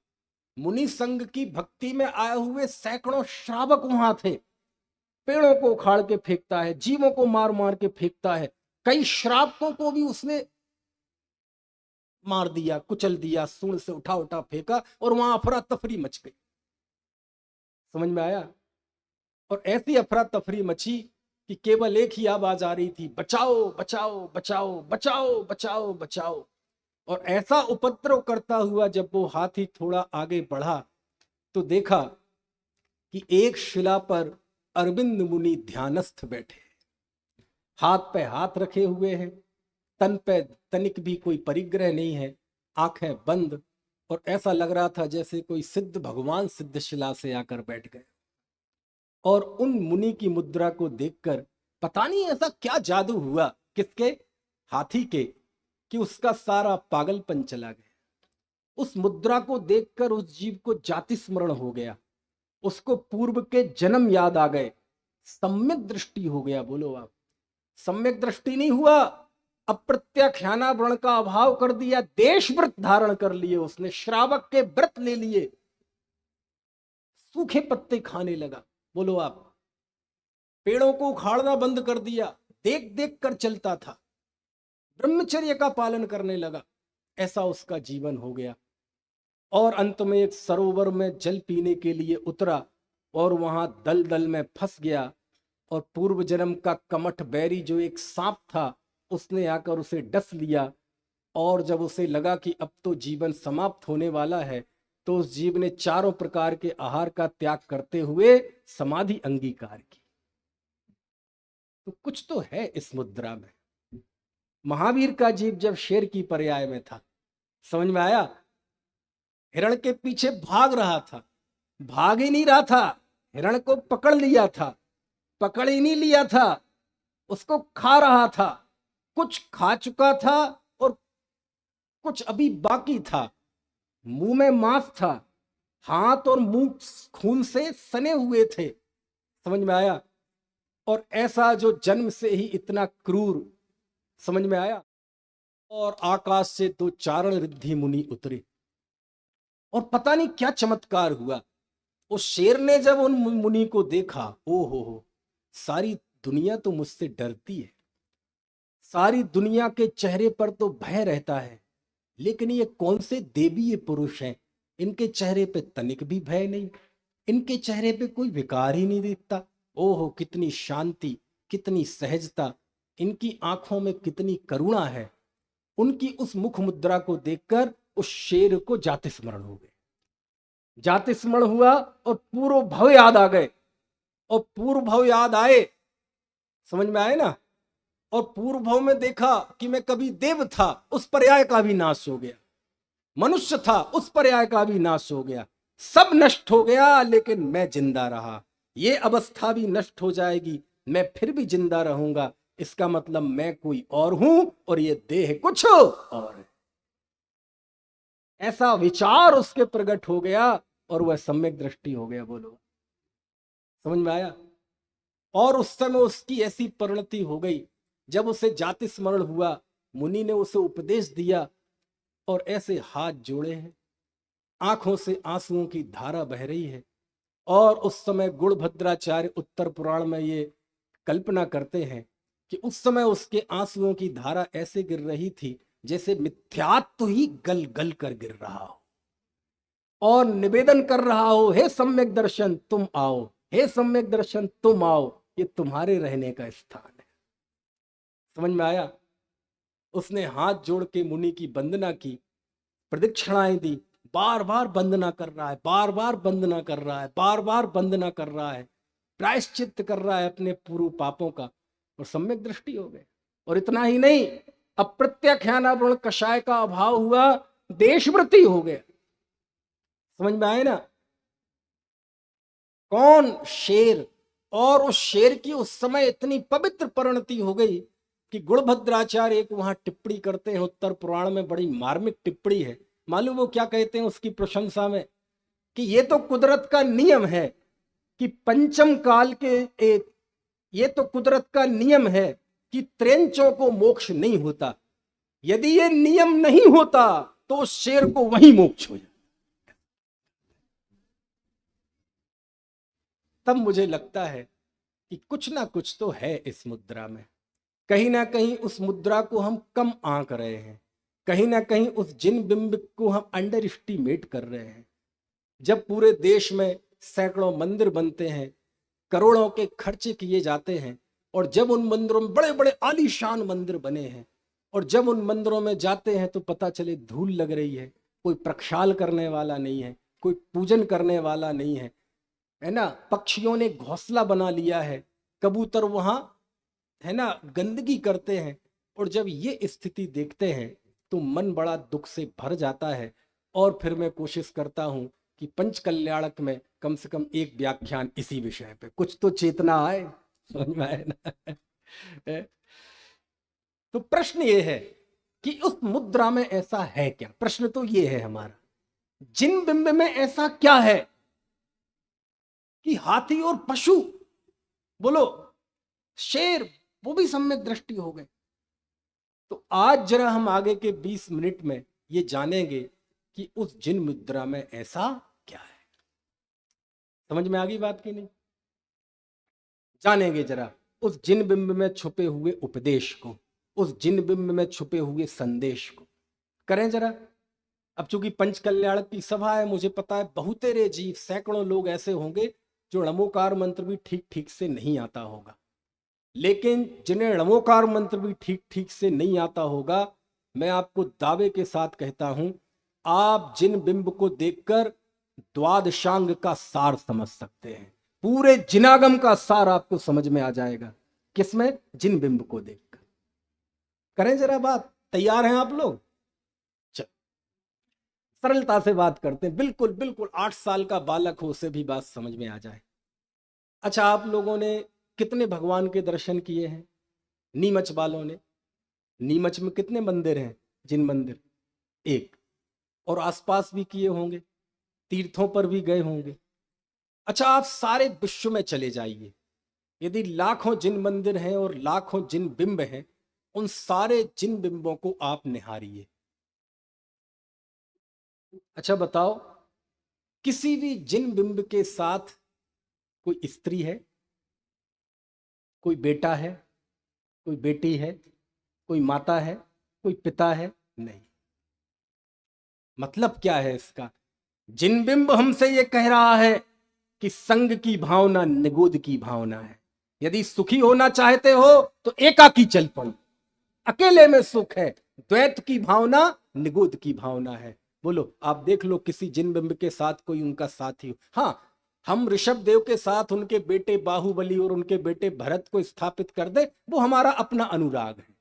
मुनि संघ की भक्ति में आए हुए सैकड़ों श्रावक वहां थे। पेड़ों को उखाड़ के फेंकता है, जीवों को मार मार के फेंकता है, कई श्रावकों को भी उसने मार दिया, कुचल दिया, सूंड से उठा उठा फेंका, और वहां अफरा तफरी मच गई। समझ में आया? और ऐसी अफरा तफरी मची कि केवल एक ही आवाज आ रही थी, बचाओ बचाओ बचाओ बचाओ बचाओ बचाओ। और ऐसा उपद्रव करता हुआ जब वो हाथी थोड़ा आगे बढ़ा तो देखा कि एक शिला पर अरविंद मुनि ध्यानस्थ बैठे, हाथ पे हाथ रखे हुए हैं, तन पे तनिक भी कोई परिग्रह नहीं है, आंखें बंद, और ऐसा लग रहा था जैसे कोई सिद्ध भगवान सिद्ध शिला से आकर बैठ गए। और उन मुनि की मुद्रा को देखकर पता नहीं ऐसा क्या जादू हुआ, किसके? हाथी के, कि उसका सारा पागलपन चला गया। उस मुद्रा को देखकर उस जीव को जाति स्मरण हो गया, उसको पूर्व के जन्म याद आ गए, सम्यक दृष्टि हो गया। बोलो आप, सम्यक दृष्टि नहीं हुआ, अप्रत्याख्याना व्रण का अभाव कर दिया, देश व्रत धारण कर लिए उसने, श्रावक के व्रत ले लिए, सूखे पत्ते खाने लगा। बोलो आप, पेड़ों को उखाड़ना बंद कर दिया, देख देख कर चलता था, ब्रह्मचर्य का पालन करने लगा। ऐसा उसका जीवन हो गया। और अंत में एक सरोवर में जल पीने के लिए उतरा और वहां दलदल में फंस गया, और पूर्व जन्म का कमठ बैरी जो एक सांप था उसने आकर उसे डस लिया। और जब उसे लगा कि अब तो जीवन समाप्त होने वाला है, तो उस जीव ने चारों प्रकार के आहार का त्याग करते हुए समाधि अंगीकार की। तो कुछ तो है इस मुद्रा में। महावीर का जीव जब शेर की पर्याय में था, समझ में आया? हिरण के पीछे भाग रहा था, भाग ही नहीं रहा था, हिरण को पकड़ लिया था, पकड़ ही नहीं लिया था, उसको खा रहा था। कुछ खा चुका था और कुछ अभी बाकी था, मुंह में मांस था, हाथ और मुंह खून से सने हुए थे। समझ में आया? और ऐसा जो जन्म से ही इतना क्रूर, समझ में आया? और आकाश से 2 चारण रिद्धि मुनि उतरे, और पता नहीं क्या चमत्कार हुआ। उस शेर ने जब उन मुनि को देखा, ओ हो, सारी दुनिया तो मुझसे डरती है, सारी दुनिया के चेहरे पर तो भय रहता है, लेकिन ये कौन से देवीय पुरुष हैं, इनके चेहरे पे तनिक भी भय नहीं, इनके चेहरे पे कोई विकार ही नहीं दिखता। ओहो, कितनी शांति, कितनी सहजता, इनकी आंखों में कितनी करुणा है। उनकी उस मुख मुद्रा को देखकर उस शेर को जाति स्मरण हो गए, जाति स्मरण हुआ, और पूर्व भव याद आ गए। और पूर्व भव याद आए, समझ में आए ना? और पूर्व भव में देखा कि मैं कभी देव था, उस पर्याय का भी नाश हो गया, मनुष्य था, उस पर्याय का भी नाश हो गया, सब नष्ट हो गया, लेकिन मैं जिंदा रहा। ये अवस्था भी नष्ट हो जाएगी, मैं फिर भी जिंदा रहूंगा, इसका मतलब मैं कोई और हूं और ये देह कुछ और है। ऐसा विचार उसके प्रकट हो गया और वह सम्यक दृष्टि हो गया। बोलो, समझ में आया? और उस समय उसकी ऐसी परिणति हो गई, जब उसे जाति स्मरण हुआ, मुनि ने उसे उपदेश दिया, और ऐसे हाथ जोड़े हैं, आंखों से आंसुओं की धारा बह रही है। और उस समय गुणभद्राचार्य उत्तर पुराण में ये कल्पना करते हैं कि उस समय उसके आंसुओं की धारा ऐसे गिर रही थी जैसे मिथ्यात्व ही गल गल कर गिर रहा हो और निवेदन कर रहा हो, हे सम्यक दर्शन तुम आओ, हे सम्यक दर्शन तुम आओ, ये तुम्हारे रहने का स्थान है। समझ में आया? उसने हाथ जोड़ के मुनि की वंदना की, प्रदक्षिणाएं दी, बार बार वंदना कर रहा है, बार बार वंदना कर रहा है, बार बार वंदना कर रहा है, प्रायश्चित कर रहा है अपने पूर्व पापों का, और सम्यक दृष्टि हो गए। और इतना ही नहीं, अप्रत्याख्यानावरण कषाय का अभाव हुआ, देशवृत्ति हो गया। समझ में आए ना? कौन? शेर। और उस शेर की उस समय इतनी पवित्र परिणति हो गई कि गुणभद्राचार्य एक वहां टिप्पणी करते हैं, उत्तर पुराण में बड़ी मार्मिक टिप्पणी है। मालूम वो क्या कहते हैं उसकी प्रशंसा में? कि ये तो कुदरत का नियम है कि पंचम काल के ये तो कुदरत का नियम है कि त्रेंचों को मोक्ष नहीं होता। यदि ये नियम नहीं होता तो उस शेर को वहीं मोक्ष हो जाता। तब मुझे लगता है कि कुछ ना कुछ तो है इस मुद्रा में। कहीं ना कहीं उस मुद्रा को हम कम आंक रहे हैं, कहीं ना कहीं उस जिन बिंब को हम अंडर एस्टिमेट कर रहे हैं। जब पूरे देश में सैकड़ों मंदिर बनते हैं, करोड़ों के खर्चे किए जाते हैं, और जब उन मंदिरों में बड़े बड़े आलीशान मंदिर बने हैं, और जब उन मंदिरों में जाते हैं तो पता चले धूल लग रही है, कोई प्रक्षाल करने वाला नहीं है, कोई पूजन करने वाला नहीं है, है ना? पक्षियों ने घोंसला बना लिया है, कबूतर वहां, है ना, गंदगी करते हैं। और जब ये स्थिति देखते हैं तो मन बड़ा दुख से भर जाता है। और फिर मैं कोशिश करता हूं कि पंच कल्याणक में कम से कम एक व्याख्यान इसी विषय पे, कुछ तो चेतना आए। समझ में आए ना? तो प्रश्न ये है कि उस मुद्रा में ऐसा है क्या? प्रश्न तो ये है हमारा, जिन बिंब में ऐसा क्या है कि हाथी और पशु, बोलो शेर, वो भी सम्यक दृष्टि हो गए। तो आज जरा हम आगे के 20 मिनट में ये जानेंगे कि उस जिन मुद्रा में ऐसा क्या है। समझ में आ गई बात की नहीं? जानेंगे जरा उस जिन बिंब में छुपे हुए उपदेश को, उस जिन बिंब में छुपे हुए संदेश को। करें जरा। अब चूंकि पंच कल्याण की सभा है, मुझे पता है बहुतेरे जीव, सैकड़ों लोग ऐसे होंगे जो नमोकार मंत्र भी ठीक ठीक से नहीं आता होगा, लेकिन जिन्हें नमोकार मंत्र भी ठीक ठीक से नहीं आता होगा, मैं आपको दावे के साथ कहता हूं, आप जिन बिंब को देखकर द्वादशांग का सार समझ सकते हैं। पूरे जिनागम का सार आपको समझ में आ जाएगा। किसमें? जिन बिंब को देखकर। करें जरा बात। तैयार हैं आप लोग? चल, सरलता से बात करते हैं, बिल्कुल बिल्कुल 8 साल का बालक हो उसे भी बात समझ में आ जाए। अच्छा, आप लोगों ने कितने भगवान के दर्शन किए हैं? नीमच वालों ने? नीमच में कितने मंदिर हैं? जिन मंदिर? एक। और आसपास भी किए होंगे, तीर्थों पर भी गए होंगे। अच्छा, आप सारे विश्व में चले जाइए, यदि लाखों जिन मंदिर हैं और लाखों जिन बिंब हैं, उन सारे जिन बिंबों को आप निहारिए। अच्छा बताओ, किसी भी जिन बिंब के साथ कोई स्त्री है, कोई बेटा है, कोई बेटी है, कोई माता है, कोई पिता है? नहीं। मतलब क्या है इसका? जिन बिंब हमसे ये कह रहा है कि संग की भावना निगोद की भावना है। यदि सुखी होना चाहते हो तो एकाकी चल पड़ो, अकेले में सुख है। द्वैत की भावना निगोद की भावना है। बोलो, आप देख लो किसी जिन बिंब के साथ कोई उनका साथी हो। हाँ, हम ऋषभ देव के साथ उनके बेटे बाहुबली और उनके बेटे भरत को स्थापित कर दे, वो हमारा अपना अनुराग है।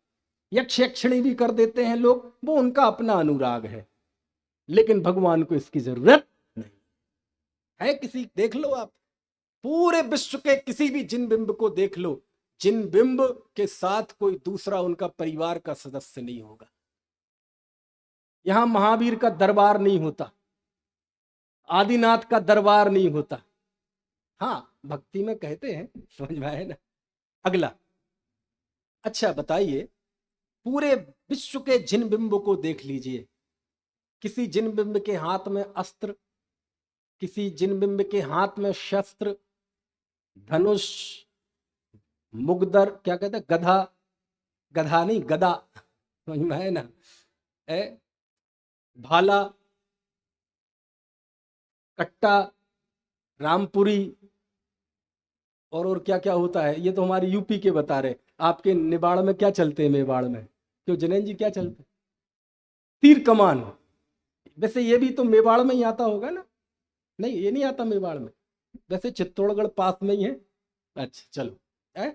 यक्ष यक्षिणी भी कर देते हैं लोग, वो उनका अपना अनुराग है। लेकिन भगवान को इसकी जरूरत नहीं है। किसी, देख लो आप, पूरे विश्व के किसी भी जिन बिंब को देख लो, जिन बिंब के साथ कोई दूसरा उनका परिवार का सदस्य नहीं होगा। यहां महावीर का दरबार नहीं होता, आदिनाथ का दरबार नहीं होता। हाँ, भक्ति में कहते हैं, समझ में आए ना? अगला। अच्छा बताइए, पूरे विश्व के जिन बिंब को देख लीजिए, किसी जिन बिंब के हाथ में अस्त्र, किसी जिन बिंब के हाथ में शस्त्र, धनुष, मुगदर, क्या कहते हैं, गधा, गधा नहीं, गदा, समझ में है ना। भाला, कट्टा, रामपुरी, और क्या क्या होता है, ये तो हमारे यूपी के बता रहे। आपके निबाड़ में क्या चलते हैं, मेवाड़ में क्यों जैन जी क्या चलते? तीर कमान। वैसे ये भी तो मेवाड़ में ही आता होगा ना? नहीं, ये नहीं आता मेवाड़ में, वैसे चित्तौड़गढ़ पास में ही है। अच्छा चलो, है?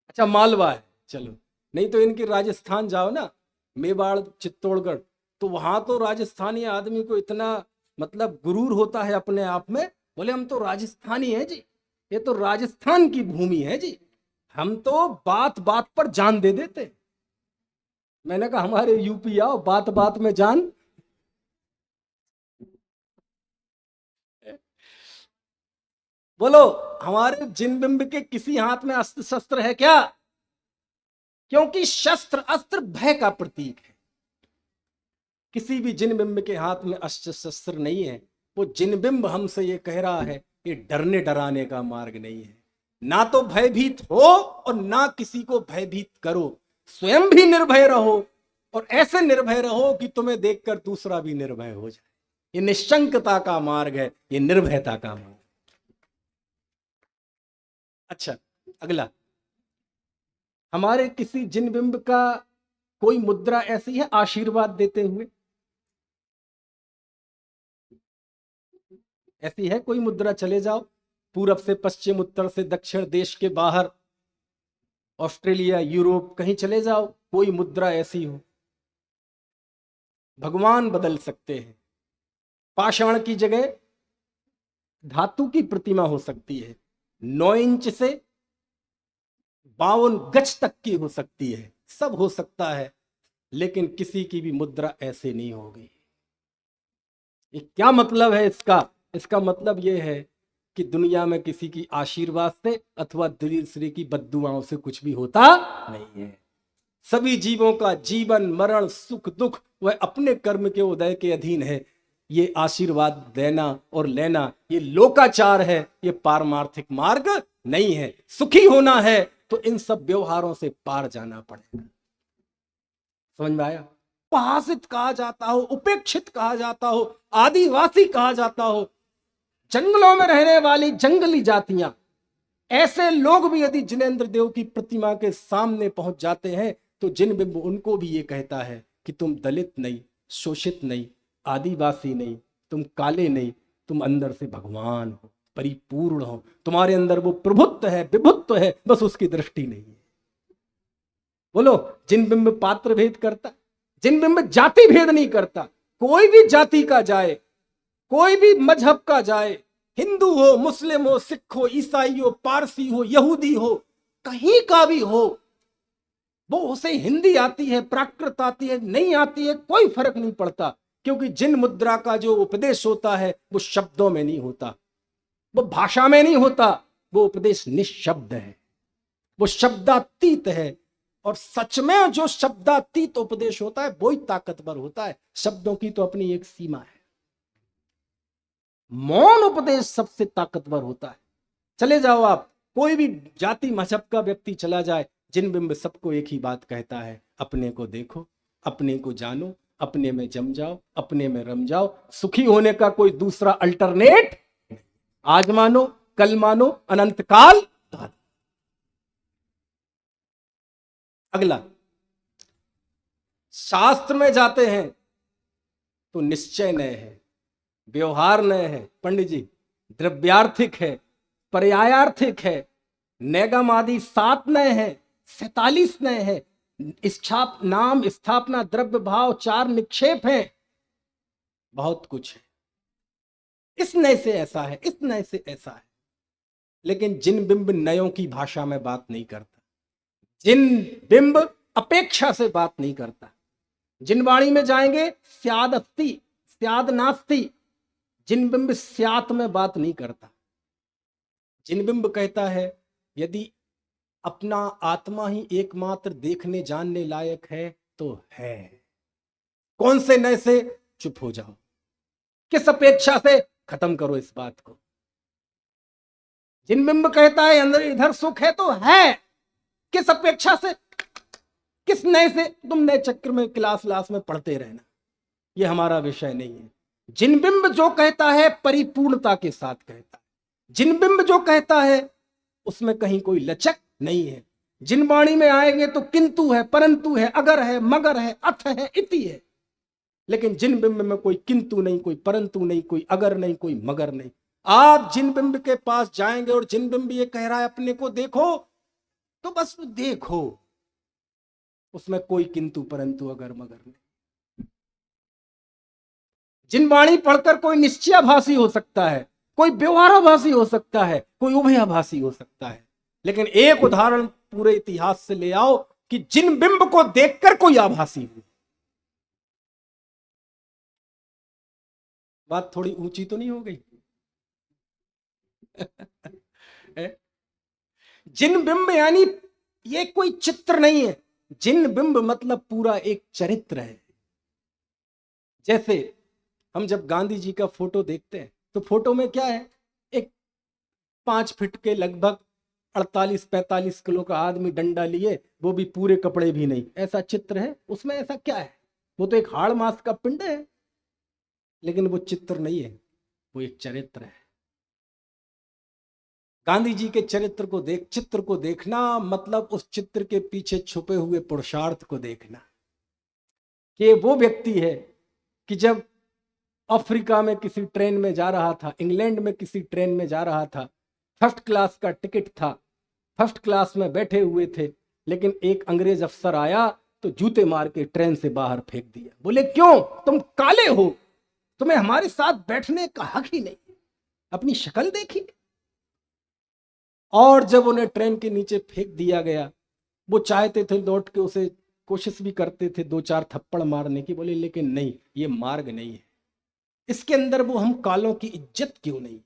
अच्छा मालवा है, चलो। नहीं तो इनके राजस्थान जाओ ना, मेवाड़, चित्तौड़गढ़, तो वहां तो राजस्थानी आदमी को इतना मतलब गुरूर होता है अपने आप में, बोले हम तो राजस्थानी हैं जी, ये तो राजस्थान की भूमि है जी, हम तो बात बात पर जान दे देते। मैंने कहा हमारे यूपी आओ, बात बात में जान। बोलो, हमारे जिन बिंब के किसी हाथ में अस्त्र शस्त्र है क्या? क्योंकि शस्त्र अस्त्र भय का प्रतीक है। किसी भी जिन बिंब के हाथ में अस्त्र शस्त्र नहीं है। वो जिन बिंब हमसे ये कह रहा है, ये डरने डराने का मार्ग नहीं है। ना तो भयभीत हो और ना किसी को भयभीत करो, स्वयं भी निर्भय रहो, और ऐसे निर्भय रहो कि तुम्हें देखकर दूसरा भी निर्भय हो जाए। ये निश्चंकता का मार्ग है, ये निर्भयता का मार्ग। अच्छा, अगला, हमारे किसी जिन बिंब का कोई मुद्रा ऐसी है आशीर्वाद देते हुए? ऐसी है कोई मुद्रा? चले जाओ पूरब से पश्चिम, उत्तर से दक्षिण, देश के बाहर, ऑस्ट्रेलिया, यूरोप, कहीं चले जाओ, कोई मुद्रा ऐसी हो? भगवान बदल सकते हैं। पाषाण की जगह धातु की प्रतिमा हो सकती है, 9 इंच से 52 गज तक की हो सकती है, सब हो सकता है, लेकिन किसी की भी मुद्रा ऐसे नहीं होगी। ये क्या मतलब है इसका? इसका मतलब ये है कि दुनिया में किसी की आशीर्वाद से अथवा दूसरे की बद्दुआओं से कुछ भी होता नहीं है। सभी जीवों का जीवन मरण सुख दुख वह अपने कर्म के उदय के अधीन है। ये आशीर्वाद देना और लेना ये लोकाचार है, ये पारमार्थिक मार्ग नहीं है। सुखी होना है तो इन सब व्यवहारों से पार जाना पड़ेगा। समझ में आया? उपहासित कहा जाता हो, उपेक्षित कहा जाता हो, आदिवासी कहा जाता हो, जंगलों में रहने वाली जंगली जातियां, ऐसे लोग भी यदि जिनेंद्र देव की प्रतिमा के सामने पहुंच जाते हैं तो जिन बिंब उनको भी ये कहता है कि तुम दलित नहीं, शोषित नहीं, आदिवासी नहीं, तुम काले नहीं, तुम अंदर से भगवान हो, परिपूर्ण हो, तुम्हारे अंदर वो प्रभुत्व है, विभुत्व है, बस उसकी दृष्टि नहीं है। बोलो, जिन बिंब पात्र भेद करता, जिन बिंब जाति भेद नहीं करता। कोई भी जाति का जाए, कोई भी मजहब का जाए, हिंदू हो, मुस्लिम हो, सिख हो, ईसाई हो, पारसी हो, यहूदी हो, कहीं का भी हो, वो उसे हिंदी आती है, प्राकृत आती है, नहीं आती है, कोई फर्क नहीं पड़ता, क्योंकि जिन मुद्रा का जो उपदेश होता है वो शब्दों में नहीं होता, वो भाषा में नहीं होता, वो उपदेश निशब्द है, वो शब्दातीत है। और सच में जो शब्दातीत उपदेश होता है वो ही ताकतवर होता है। शब्दों की तो अपनी एक सीमा है। मौन उपदेश सबसे ताकतवर होता है। चले जाओ आप, कोई भी जाति मजहब का व्यक्ति चला जाए, जिन बिंब सबको एक ही बात कहता है, अपने को देखो, अपने को जानो, अपने में जम जाओ, अपने में रम जाओ, सुखी होने का कोई दूसरा अल्टरनेट आज मानो, कल मानो, अनंत काल। अगला, शास्त्र में जाते हैं तो निश्चय नय है, व्यवहार नय है पंडित जी, द्रव्यार्थिक है, पर्यायार्थिक है, नेगम आदि 7 नय है, 47 नय है, इच्छाप नाम स्थापना द्रव्य भाव 4 निक्षेप है, बहुत कुछ है। इस नय से ऐसा है, इस नय से ऐसा है। लेकिन जिन बिंब नयों की भाषा में बात नहीं करता, जिन बिंब अपेक्षा से बात नहीं करता। जिन वाणी में जाएंगे स्याद अस्ति स्याद नास्ति, जिन बिंब स्यात में बात नहीं करता। जिन बिंब कहता है यदि अपना आत्मा ही एकमात्र देखने जानने लायक है तो है। कौन से नए से? चुप हो जाओ। किस अपेक्षा से? खत्म करो इस बात को। जिन बिंब कहता है अंदर इधर सुख है तो है, किस अपेक्षा से? किस नए से तुम नए चक्र में क्लास में पढ़ते रहना, ये हमारा विषय नहीं है। जिनबिंब जो कहता है परिपूर्णता के साथ कहता है। जिनबिंब जो कहता है उसमें कहीं कोई लचक नहीं है। जिन वाणी में आएंगे तो किंतु है, परंतु है, अगर है, मगर है, अथ है, इति है। लेकिन जिन बिंब में कोई किंतु नहीं, कोई परंतु नहीं, कोई अगर नहीं, कोई मगर नहीं। आप जिन बिंब के पास जाएंगे और जिन बिंब ये कह रहा है अपने को देखो, तो बस देखो, उसमें कोई किंतु परंतु अगर मगर नहीं। जिन वाणी पढ़कर कोई निश्चयाभासी हो सकता है, कोई व्यवहाराभासी हो सकता है, कोई उभयाभासी हो सकता है। लेकिन एक उदाहरण पूरे इतिहास से ले आओ कि जिन बिंब को देखकर कोई आभासी हो। बात थोड़ी ऊंची तो नहीं हो गई? जिन बिंब यानी ये कोई चित्र नहीं है। जिन बिंब मतलब पूरा एक चरित्र है। जैसे हम जब गांधी जी का फोटो देखते हैं तो फोटो में क्या है, एक 5 फीट के लगभग 48-45 किलो का आदमी डंडा लिए, वो भी पूरे कपड़े भी नहीं, ऐसा चित्र है। उसमें ऐसा क्या है? वो तो एक हाड़ मांस का पिंड है। लेकिन वो चित्र नहीं है, वो एक चरित्र है। गांधी जी के चरित्र को चित्र को देखना मतलब उस चित्र के पीछे छुपे हुए पुरुषार्थ को देखना, कि वो व्यक्ति है कि जब अफ्रीका में किसी ट्रेन में जा रहा था, इंग्लैंड में किसी ट्रेन में जा रहा था, फर्स्ट क्लास का टिकट था, फर्स्ट क्लास में बैठे हुए थे, लेकिन एक अंग्रेज अफसर आया तो जूते मार के ट्रेन से बाहर फेंक दिया। बोले क्यों? तुम काले हो, तुम्हें हमारे साथ बैठने का हक ही नहीं, अपनी शक्ल देखी। और जब उन्हें ट्रेन के नीचे फेंक दिया गया, वो चाहते थे लौट के उसे, कोशिश भी करते थे 2-4 थप्पड़ मारने की, बोले लेकिन नहीं, ये मार्ग नहीं है, इसके अंदर वो हम कालों की इज्जत क्यों नहीं।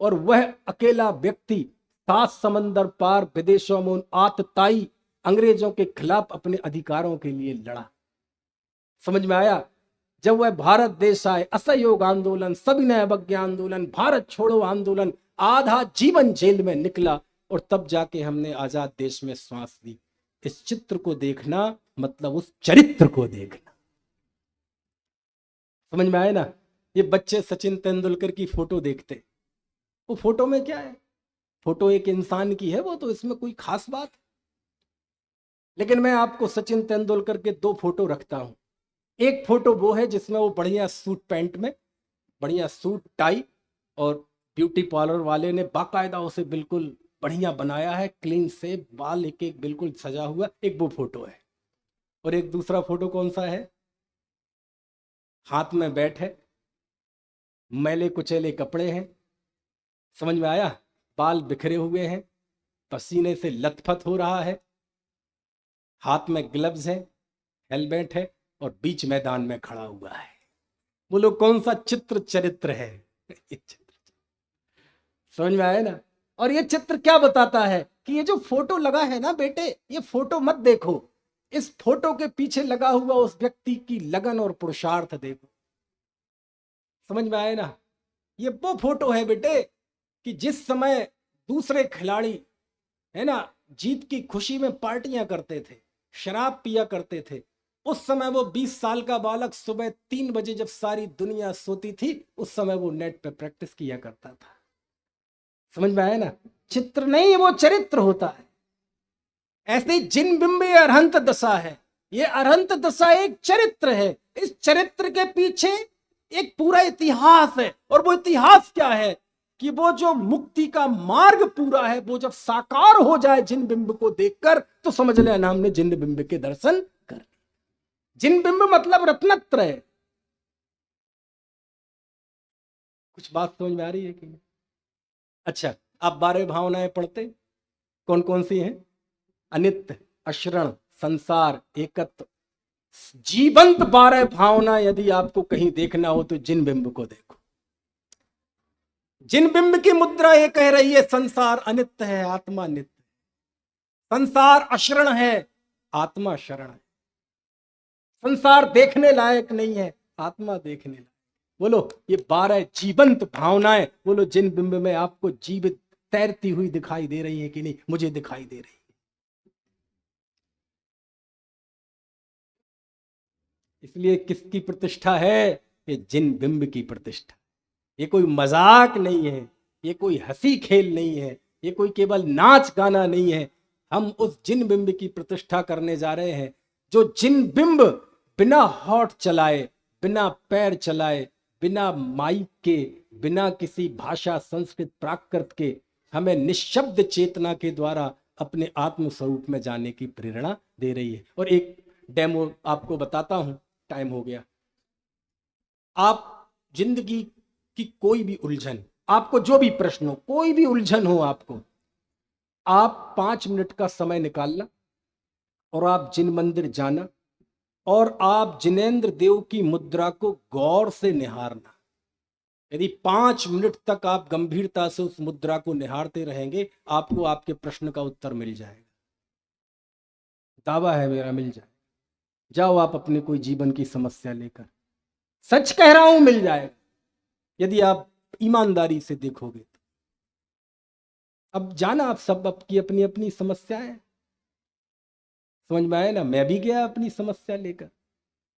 और वह अकेला व्यक्ति 7 समंदर पार विदेशों में आतताई अंग्रेजों के खिलाफ अपने अधिकारों के लिए लड़ा। समझ में आया? जब वह भारत देश आए, असहयोग आंदोलन, सविनय अवज्ञा आंदोलन, भारत छोड़ो आंदोलन, आधा जीवन जेल में निकला, और तब जाके हमने आजाद देश में श्वास ली। इस चित्र को देखना मतलब उस चरित्र को देखना। समझ में आए ना? ये बच्चे सचिन तेंदुलकर की फोटो देखते, वो फोटो में क्या है? फोटो एक इंसान की है, वो तो इसमें कोई खास बात। लेकिन मैं आपको सचिन तेंदुलकर के 2 फोटो रखता हूं। एक फोटो वो है जिसमें वो बढ़िया सूट पैंट में, बढ़िया सूट टाई, और ब्यूटी पार्लर वाले ने बाकायदा उसे बिल्कुल बढ़िया बनाया है, क्लीन से बाल एक एक बिल्कुल सजा हुआ, एक वो फोटो है। और एक दूसरा फोटो कौन सा है? हाथ में बैट है, मैले कुचेले कपड़े हैं, समझ में आया? बाल बिखरे हुए हैं, पसीने से लथपथ हो रहा है, हाथ में ग्लव्स हैं, हेलमेट है, और बीच मैदान में खड़ा हुआ है। बोलो कौन सा चित्र चरित्र है? ये चित्र, समझ में आया ना? और ये चित्र क्या बताता है कि ये जो फोटो लगा है ना बेटे, ये फोटो मत देखो, इस फोटो के पीछे लगा हुआ उस व्यक्ति की लगन और पुरुषार्थ देखो। समझ में आया ना? ये वो फोटो है बेटे कि जिस समय दूसरे खिलाड़ी है ना जीत की खुशी में पार्टियां करते थे, शराब पिया करते थे, उस समय वो 20 साल का बालक सुबह 3 बजे जब सारी दुनिया सोती थी, उस समय वो नेट पे प्रैक्टिस किया करता था। समझ में आया ना? चित्र नहीं, वो चरित्र होता है। ऐसे ही जिन बिंबे अरहंत दशा है, ये अरहंत दशा एक चरित्र है। इस चरित्र के पीछे एक पूरा इतिहास है। और वो इतिहास क्या है कि वो जो मुक्ति का मार्ग पूरा है, वो जब साकार हो जाए जिन बिंब को देखकर, तो समझ लेना हमने जिन बिंब के दर्शन कर। जिन बिंब मतलब रत्नत्र है। कुछ बात समझ में आ रही है कि नहीं? अच्छा, आप 12 भावनाएं पढ़ते, कौन कौन सी हैं? अनित्य, अशरण, संसार, एकत्व। जीवंत 12 भावना यदि आपको कहीं देखना हो तो जिन बिंब को देखो। जिन बिंब की मुद्रा ये कह रही है संसार अनित्य है, आत्मा नित्य है। संसार अशरण है, आत्मा शरण है। संसार देखने लायक नहीं है, आत्मा देखने लायक। बोलो ये 12 जीवंत भावनाएं, बोलो जिन बिंब में आपको जीवित तैरती हुई दिखाई दे रही है कि नहीं? मुझे दिखाई दे रही है। इसलिए किसकी प्रतिष्ठा है? ये जिन बिंब की प्रतिष्ठा। ये कोई मजाक नहीं है, ये कोई हंसी खेल नहीं है, ये कोई केवल नाच गाना नहीं है। हम उस जिन बिंब की प्रतिष्ठा करने जा रहे हैं जो जिन बिंब बिना होठ चलाए, बिना पैर चलाए, बिना माइक के, बिना किसी भाषा संस्कृत प्राकृत के हमें निशब्द चेतना के द्वारा अपने आत्म स्वरूप में जाने की प्रेरणा दे रही है। और एक डेमो आपको बताता हूं, टाइम हो गया। आप जिंदगी की कोई भी उलझन, आपको जो भी प्रश्न हो, कोई भी उलझन हो आपको, आप 5 मिनट का समय निकालना और आप जिन मंदिर जाना और आप जिनेंद्र देव की मुद्रा को गौर से निहारना। यदि 5 मिनट तक आप गंभीरता से उस मुद्रा को निहारते रहेंगे, आपको आपके प्रश्न का उत्तर मिल जाएगा। दावा है मेरा, मिल जाए। जाओ आप अपने कोई जीवन की समस्या लेकर, सच कह रहा हूं मिल जाएगा, यदि आप ईमानदारी से देखोगे तो। अब जाना आप सब आपकी अपनी अपनी समस्याएं, समझ में आए ना? मैं भी गया अपनी समस्या लेकर।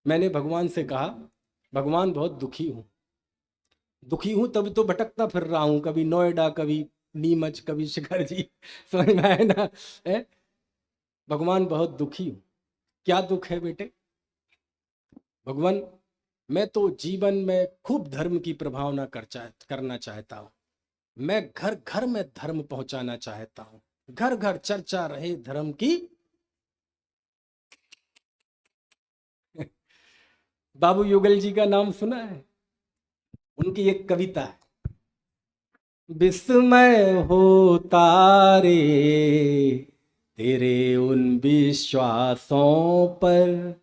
मैंने भगवान से कहा, भगवान बहुत दुखी हूं, दुखी हूं तभी तो भटकता फिर रहा हूं, कभी नोएडा, कभी नीमच, कभी शिखर जी। समझ में आए ना? भगवान बहुत दुखी हूं। क्या दुख है बेटे? भगवान, मैं तो जीवन में खूब धर्म की प्रभावना करना चाहता हूं। मैं घर घर में धर्म पहुंचाना चाहता हूं, घर घर चर्चा रहे धर्म की। बाबू युगल जी का नाम सुना है? उनकी एक कविता है, विस्मय होता रे तेरे उन विश्वासों पर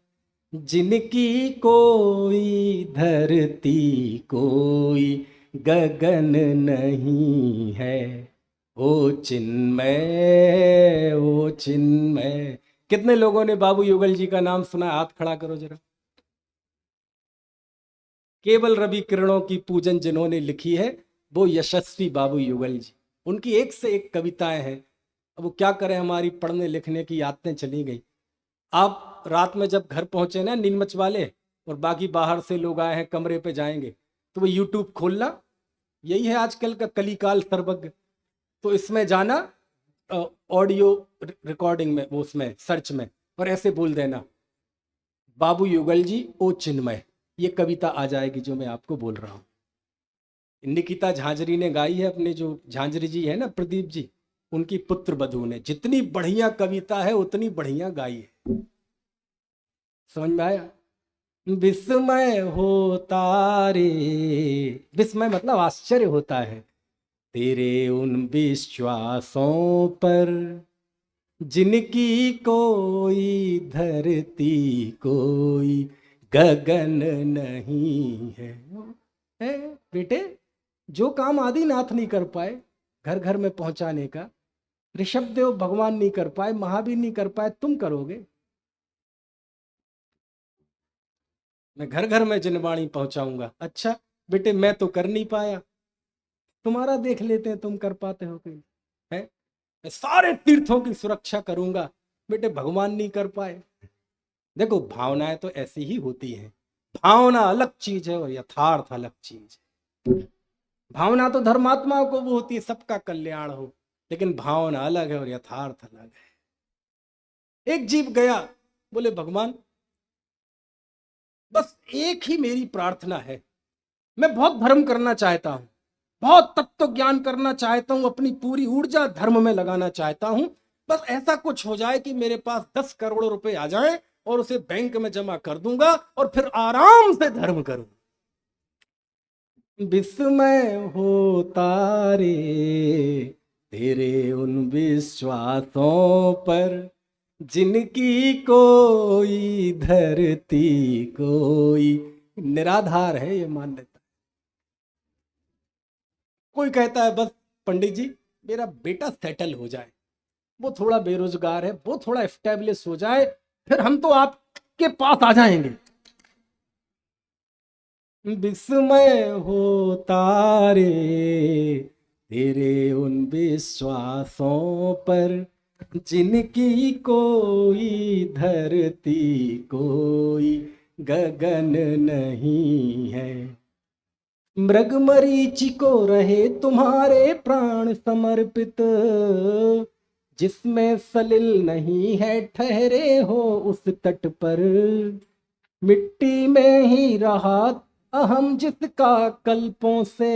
जिनकी कोई धरती कोई गगन नहीं है। ओ चिन्मय, ओ चिन्मय। कितने लोगों ने बाबू युगल जी का नाम सुना? हाथ खड़ा करो जरा। केवल रवि किरणों की पूजन जिन्होंने लिखी है वो यशस्वी बाबू युगल जी। उनकी एक से एक कविताएं हैं। अब वो क्या करें, हमारी पढ़ने लिखने की आदतें चली गई। आप रात में जब घर पहुंचे ना नीलमच वाले, और बाकी बाहर से लोग आए हैं कमरे पे जाएंगे, तो वो यूट्यूब खोलना, यही है आजकल का कलिकाल सर्वज्ञ। तो इसमें जाना, ऑडियो रिकॉर्डिंग में, वो उसमें सर्च में, और ऐसे बोल देना, बाबू युगल जी ओ चिन्मय। ये कविता आ जाएगी जो मैं आपको बोल रहा हूँ। निकिता झांझरी ने गाई है, अपने जो झांझरी जी है ना, प्रदीप जी, उनकी पुत्र बधू ने। जितनी बढ़िया कविता है उतनी बढ़िया गाई है। समझ में आया? विस्मय होता रे, विस्मय मतलब आश्चर्य होता है, तेरे उन विश्वासों पर जिनकी कोई धरती कोई गगन नहीं है बेटे। जो काम आदिनाथ नहीं कर पाए घर घर में पहुंचाने का, ऋषभदेव भगवान नहीं कर पाए, महावीर नहीं कर पाए, तुम करोगे। मैं घर घर में जिनवाणी पहुंचाऊंगा। अच्छा बेटे, मैं तो कर नहीं पाया, तुम्हारा देख लेते हैं तुम कर पाते हो कहीं है। मैं सारे तीर्थों की सुरक्षा करूंगा, बेटे भगवान नहीं कर पाए। देखो भावनाएं तो ऐसी ही होती हैं। भावना अलग चीज है और यथार्थ अलग चीज है। भावना तो धर्मात्माओं को वो होती है सबका कल्याण हो, लेकिन भावना अलग है और यथार्थ अलग है। एक जीव गया, बोले भगवान बस एक ही मेरी प्रार्थना है, मैं बहुत धर्म करना चाहता हूं, बहुत तत्व ज्ञान करना चाहता हूं, अपनी पूरी ऊर्जा धर्म में लगाना चाहता हूं। बस ऐसा कुछ हो जाए कि मेरे पास 10 करोड़ रुपए आ जाएं और उसे बैंक में जमा कर दूंगा और फिर आराम से धर्म करूं। विस्मय होता रे तेरे उन विश्वासों पर जिनकी कोई धरती कोई, निराधार है ये मान्यता। कोई कहता है बस पंडित जी मेरा बेटा सेटल हो जाए, वो थोड़ा बेरोजगार है, वो थोड़ा एस्टेब्लिश हो जाए, फिर हम तो आपके पास आ जाएंगे। विस्मय होता रे तेरे उन विश्वासों पर जिनकी कोई धरती कोई गगन नहीं है। मृग मरीचि को रहे तुम्हारे प्राण समर्पित, जिसमें सलिल नहीं है ठहरे हो उस तट पर। मिट्टी में ही रहा अहम जिसका कल्पों से,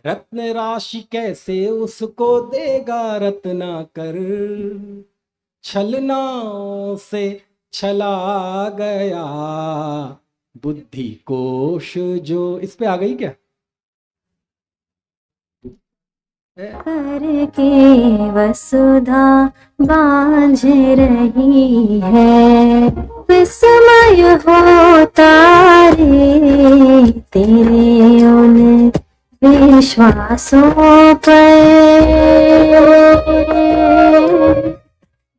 रत्न राशि कैसे उसको देगा रत्ना कर। छलना से छला गया बुद्धि कोश जो, इस पे आ गई क्या? करके वसुधा बांझ रही है, विस्मय होता रे तेरे उन विश्वासों पर,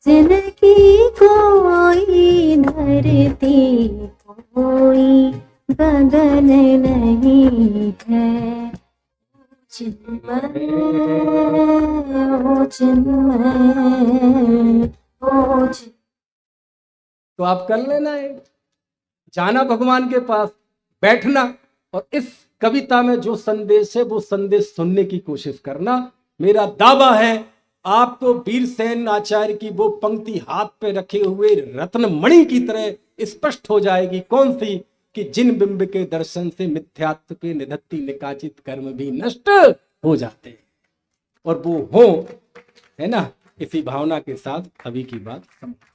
जिनकी कोई धरती कोई गगन नहीं है। चिन्मय ओ चिन्मय ओ चिन्मय। तो आप कर लेना है, जाना भगवान के पास, बैठना और इस कविता में जो संदेश है वो संदेश सुनने की कोशिश करना। मेरा दावा है आपको वीरसेन आचार्य की वो पंक्ति हाथ पे रखे हुए रत्नमणि की तरह स्पष्ट हो जाएगी। कौन सी? कि जिन बिंब के दर्शन से मिथ्यात्व के निधत्ति निकाचित कर्म भी नष्ट हो जाते हैं, और वो हो, है ना। इसी भावना के साथ अभी की बात समाप्त।